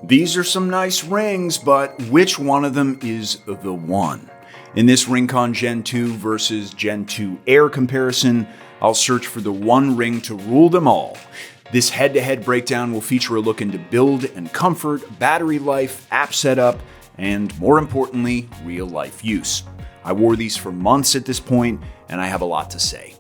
These are some nice rings, but which one of them is the one? In this RingConn Gen 2 versus Gen 2 Air comparison, I'll search for the one ring to rule them all. This head-to-head breakdown will feature a look into build and comfort, battery life, app setup, and more importantly, real-life use. I wore these for months at this point, and I have a lot to say.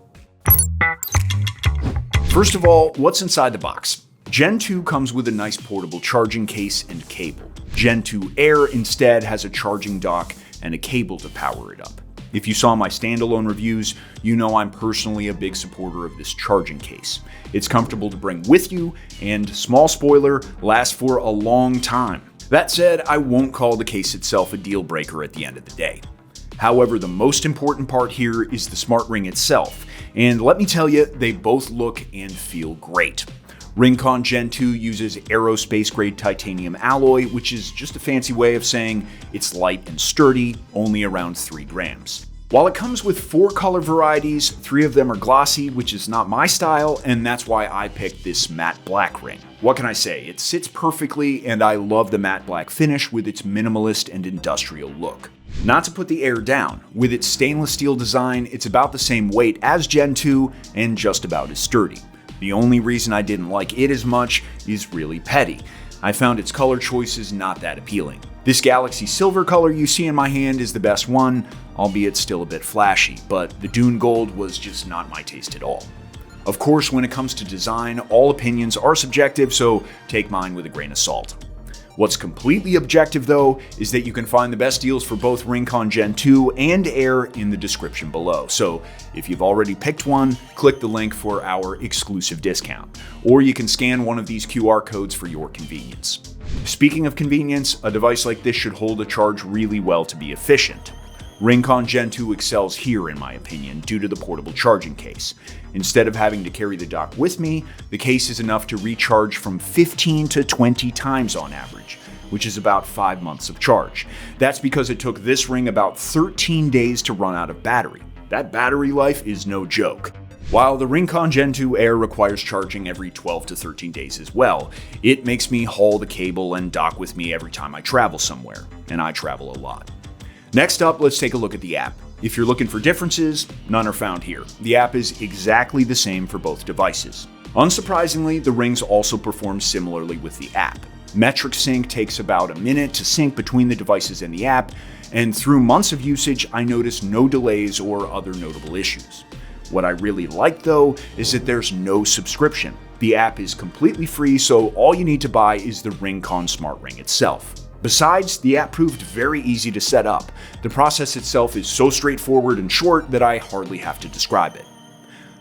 First of all, what's inside the box? Gen 2 comes with a nice portable charging case and cable. Gen 2 Air instead has a charging dock and a cable to power it up. If you saw my standalone reviews, you know I'm personally a big supporter of this charging case. It's comfortable to bring with you, and small spoiler, lasts for a long time. That said, I won't call the case itself a deal breaker at the end of the day. However, the most important part here is the smart ring itself, and let me tell you, they both look and feel great. RingConn Gen 2 uses aerospace-grade titanium alloy, which is just a fancy way of saying it's light and sturdy, only around 3 grams. While it comes with 4 color varieties, 3 of them are glossy, which is not my style, and that's why I picked this matte black ring. What can I say? It sits perfectly, and I love the matte black finish with its minimalist and industrial look. Not to put the Air down, with its stainless steel design, it's about the same weight as Gen 2 and just about as sturdy. The only reason I didn't like it as much is really petty. I found its color choices not that appealing. This Galaxy Silver color you see in my hand is the best one, albeit still a bit flashy, but the Dune Gold was just not my taste at all. Of course, when it comes to design, all opinions are subjective, so take mine with a grain of salt. What's completely objective, though, is that you can find the best deals for both RingConn Gen 2 and Air in the description below. So if you've already picked one, click the link for our exclusive discount. Or you can scan one of these QR codes for your convenience. Speaking of convenience, a device like this should hold a charge really well to be efficient. RingConn Gen 2 excels here, in my opinion, due to the portable charging case. Instead of having to carry the dock with me, the case is enough to recharge from 15 to 20 times on average, which is about 5 months of charge. That's because it took this ring about 13 days to run out of battery. That battery life is no joke. While the RingConn Gen 2 Air requires charging every 12 to 13 days as well, it makes me haul the cable and dock with me every time I travel somewhere, and I travel a lot. Next up, let's take a look at the app. If you're looking for differences, none are found here. The app is exactly the same for both devices. Unsurprisingly, the rings also perform similarly with the app. Metric sync takes about a minute to sync between the devices and the app, and through months of usage, I noticed no delays or other notable issues. What I really like, though, is that there's no subscription. The app is completely free, so all you need to buy is the RingConn Smart Ring itself. Besides, the app proved very easy to set up. The process itself is so straightforward and short that I hardly have to describe it.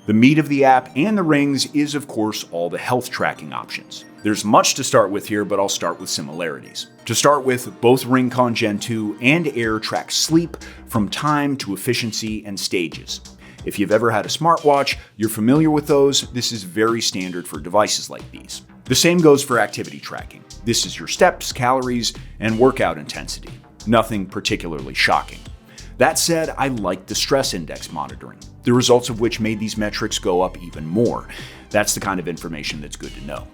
The meat of the app and the rings is, of course, all the health tracking options. There's much to start with here, but I'll start with similarities. To start with, both RingConn Gen 2 and Air track sleep from time to efficiency and stages. If you've ever had a smartwatch, you're familiar with those. This is very standard for devices like these. The same goes for activity tracking. This is your steps, calories, and workout intensity. Nothing particularly shocking. That said, I like the stress index monitoring, the results of which made these metrics go up even more. That's the kind of information that's good to know.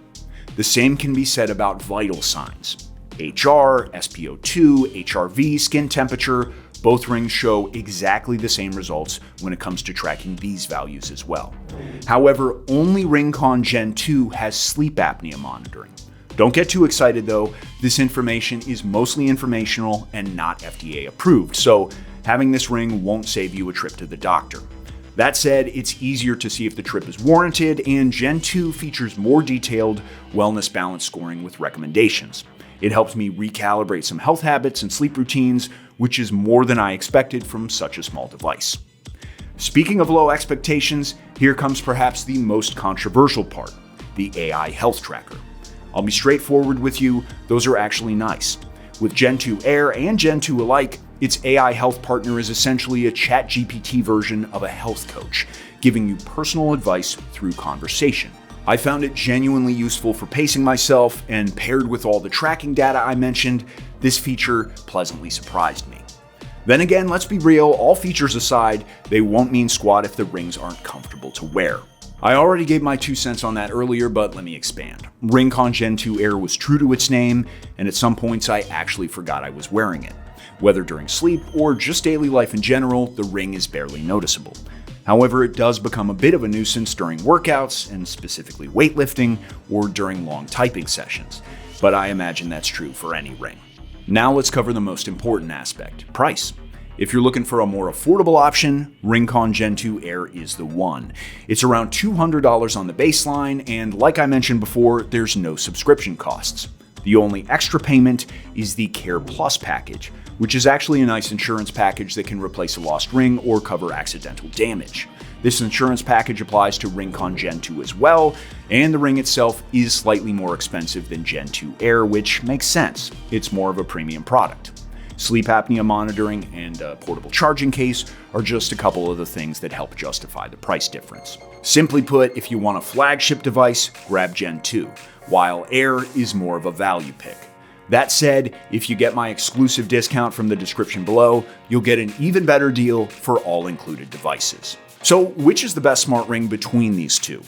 The same can be said about vital signs. HR, SpO2, HRV, skin temperature, both rings show exactly the same results when it comes to tracking these values as well. However, only RingConn Gen 2 has sleep apnea monitoring. Don't get too excited though, this information is mostly informational and not FDA approved, so having this ring won't save you a trip to the doctor. That said, it's easier to see if the trip is warranted, and Gen 2 features more detailed wellness balance scoring with recommendations. It helps me recalibrate some health habits and sleep routines, which is more than I expected from such a small device. Speaking of low expectations, here comes perhaps the most controversial part, the AI health tracker. I'll be straightforward with you, those are actually nice. With Gen 2 Air and Gen 2 alike, its AI health partner is essentially a ChatGPT version of a health coach, giving you personal advice through conversation. I found it genuinely useful for pacing myself, and paired with all the tracking data I mentioned, this feature pleasantly surprised me. Then again, let's be real, all features aside, they won't mean squat if the rings aren't comfortable to wear. I already gave my 2 cents on that earlier, but let me expand. RingConn Gen 2 Air was true to its name, and at some points I actually forgot I was wearing it. Whether during sleep or just daily life in general, the ring is barely noticeable. However, it does become a bit of a nuisance during workouts, and specifically weightlifting, or during long typing sessions. But I imagine that's true for any ring. Now let's cover the most important aspect: price. If you're looking for a more affordable option, RingConn Gen 2 Air is the one. It's around $200 on the baseline, and like I mentioned before, there's no subscription costs. The only extra payment is the Care Plus package, which is actually a nice insurance package that can replace a lost ring or cover accidental damage. This insurance package applies to RingConn Gen 2 as well, and the ring itself is slightly more expensive than Gen 2 Air, which makes sense. It's more of a premium product. Sleep apnea monitoring and a portable charging case are just a couple of the things that help justify the price difference. Simply put, if you want a flagship device, grab Gen 2, while Air is more of a value pick. That said, if you get my exclusive discount from the description below, you'll get an even better deal for all included devices. So, which is the best smart ring between these two?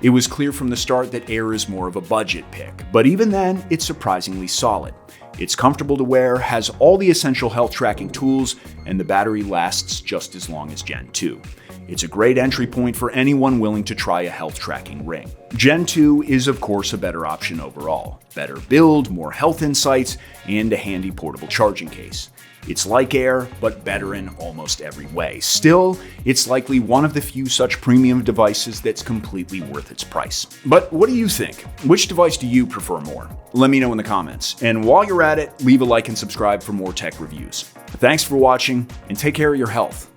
It was clear from the start that Air is more of a budget pick, but even then, it's surprisingly solid. It's comfortable to wear, has all the essential health tracking tools, and the battery lasts just as long as Gen 2. It's a great entry point for anyone willing to try a health tracking ring. Gen 2 is of course a better option overall. Better build, more health insights, and a handy portable charging case. It's like Air, but better in almost every way. Still, it's likely one of the few such premium devices that's completely worth its price. But what do you think? Which device do you prefer more? Let me know in the comments. And while you're at it, leave a like and subscribe for more tech reviews. Thanks for watching, and take care of your health.